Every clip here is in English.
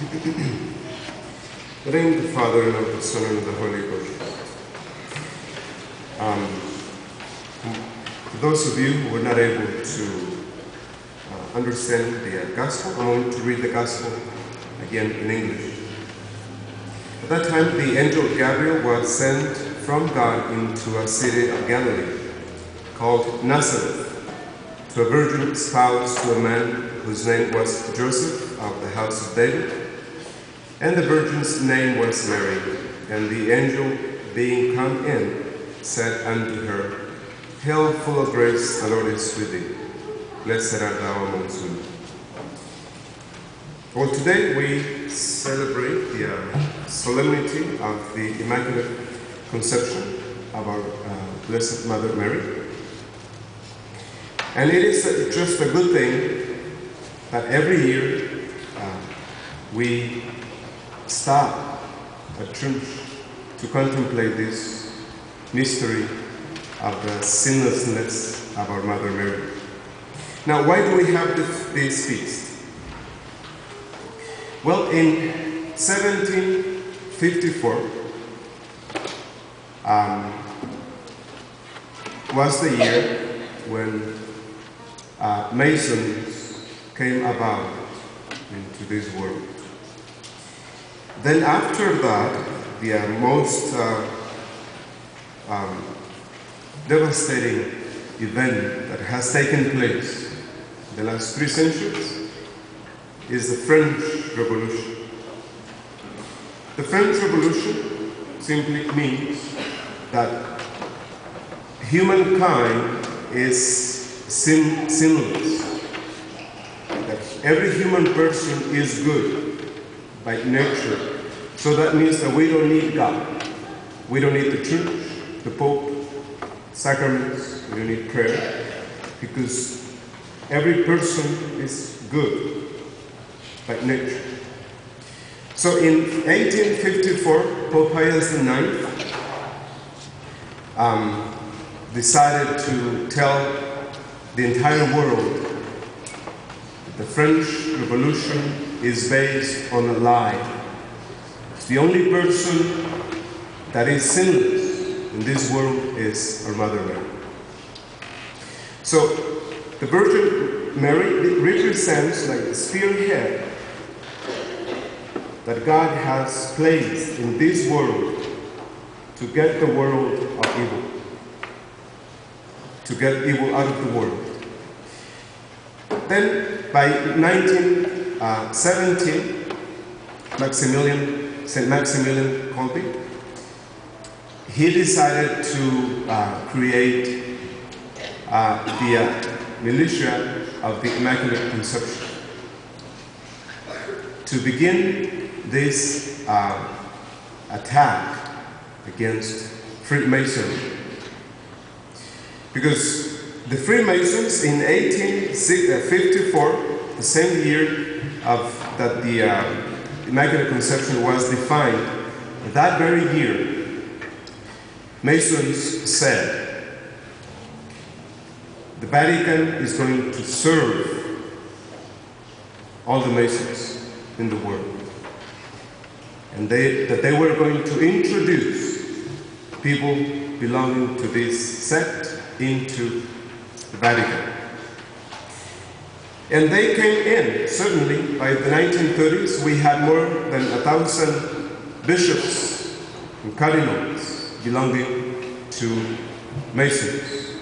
In the name of the Father, and of the Son, and of the Holy Ghost. For those of you who were not able to understand the Gospel, I'm going to read the Gospel again in English. At that time, the angel Gabriel was sent from God into a city of Galilee called Nazareth, to a virgin espoused to a man whose name was Joseph of the house of David, and the virgin's name was Mary. And the angel, being come in, said unto her, Hail, full of grace, the Lord is with thee. Blessed art thou amongst women. Well, today we celebrate the solemnity of the Immaculate Conception of our Blessed Mother Mary. And it is just a good thing that every year we stop at church to contemplate this mystery of the sinlessness of our Mother Mary. Now, why do we have this feast? Well, in 1754 was the year when Masons came about into this world. Then after that, the most devastating event that has taken place in the last 3 centuries is the French Revolution. The French Revolution simply means that humankind is sinless, that every human person is good by nature. So that means that we don't need God. We don't need the church, the Pope, sacraments, we don't need prayer, because every person is good by nature. So in 1854, Pope Pius IX decided to tell the entire world that the French Revolution is based on a lie. The only person that is sinless in this world is our Mother Mary. So the Virgin Mary represents like the spearhead that God has placed in this world to get the world of evil, to get evil out of the world. Then by 1917, Saint Maximilian Kolbe, he decided to create the militia of the Immaculate Conception to begin this attack against Freemasonry. Because the Freemasons in 1854, the same year that the Immaculate Conception was defined, that very year, Masons said, the Vatican is going to serve all the Masons in the world. And that they were going to introduce people belonging to this sect into the Vatican. And they came in. Certainly, by the 1930s, we had more than 1,000 bishops and cardinals belonging to Masons.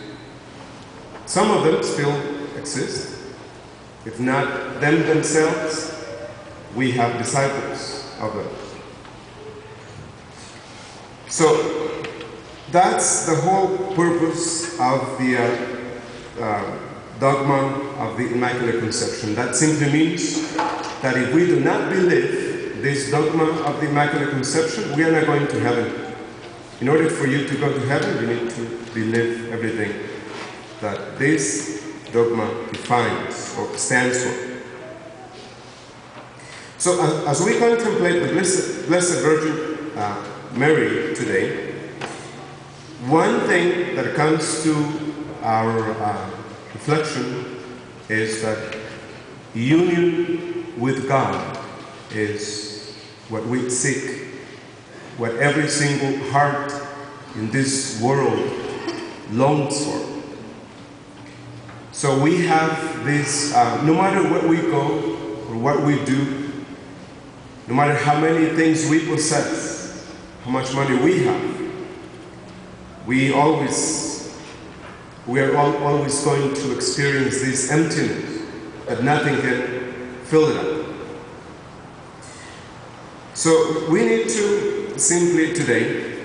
Some of them still exist. If not them themselves, we have disciples of them. So that's the whole purpose of the dogma of the Immaculate Conception. That simply means that if we do not believe this dogma of the Immaculate Conception, we are not going to heaven. In order for you to go to heaven, you need to believe everything that this dogma defines or stands for. So as we contemplate the Blessed Virgin Mary today, one thing that comes to our reflection is that union with God is what we seek, what every single heart in this world longs for. So we have this, no matter where we go or what we do, no matter how many things we possess, how much money we have, we are always going to experience this emptiness that nothing can fill it up. So we need to simply today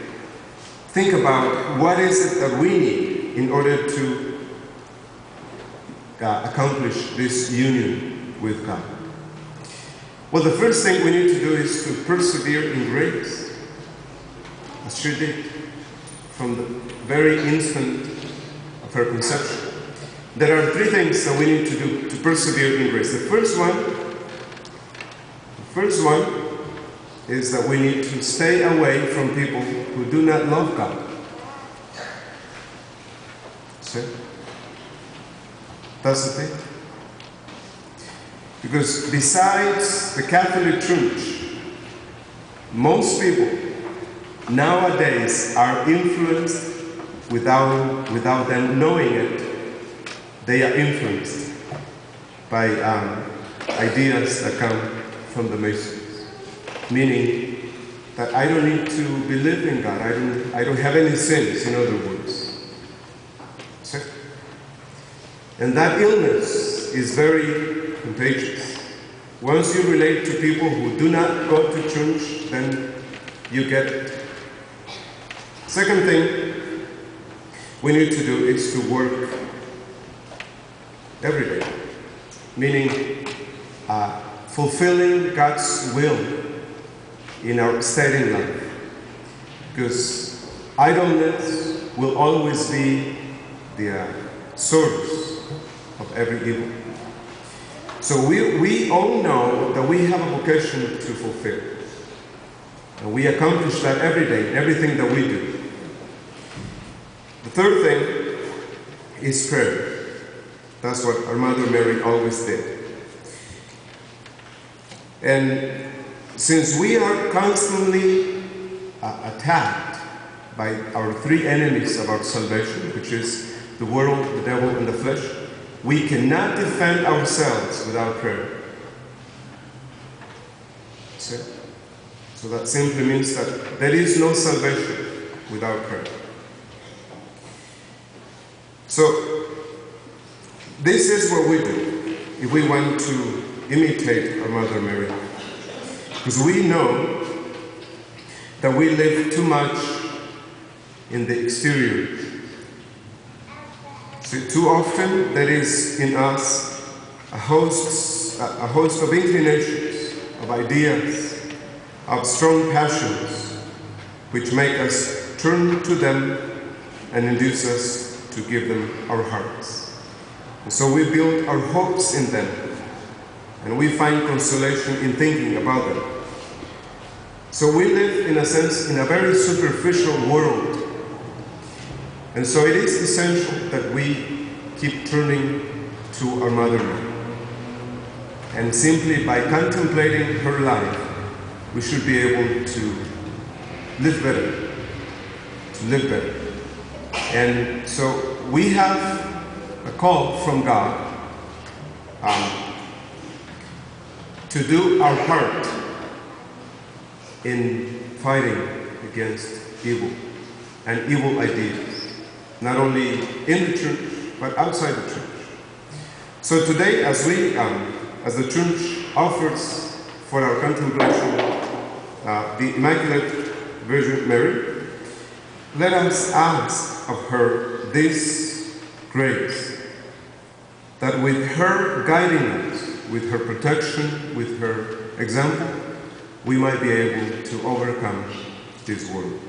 think about what is it that we need in order to accomplish this union with God. Well, the first thing we need to do is to persevere in grace, as she did from the very instant of her conception. There are three things that we need to do to persevere in grace. The first one is that we need to stay away from people who do not love God. See? That's the thing. Because besides the Catholic Church, most people nowadays are influenced without them knowing it. They are influenced by ideas that come from the Masons, meaning that I don't need to believe in God. I don't have any sins, in other words. See? And that illness is very contagious. Once you relate to people who do not go to church, then you get it. Second thing we need to do is to work every day, meaning fulfilling God's will in our state in life. Because idleness will always be the source of every evil. So we all know that we have a vocation to fulfill. And we accomplish that every day, in everything that we do. The third thing is prayer. That's what our Mother Mary always did. And since we are constantly attacked by our three enemies of our salvation, which is the world, the devil, and the flesh, we cannot defend ourselves without prayer. See? So that simply means that there is no salvation without prayer. So this is what we do if we want to imitate our Mother Mary. Because we know that we live too much in the exterior. So too often there is in us a host of inclinations, of ideas, of strong passions, which make us turn to them and induce us to give them our hearts. And so we build our hopes in them, and we find consolation in thinking about them. So we live, in a sense, in a very superficial world. And so it is essential that we keep turning to our Mother Mary. And simply by contemplating her life, we should be able to live better, And so we have a call from God to do our part in fighting against evil and evil ideas, not only in the church, but outside the church. So today, as the church offers for our contemplation the Immaculate Virgin Mary, let us ask of her this grace, that with her guiding us, with her protection, with her example, we might be able to overcome this world.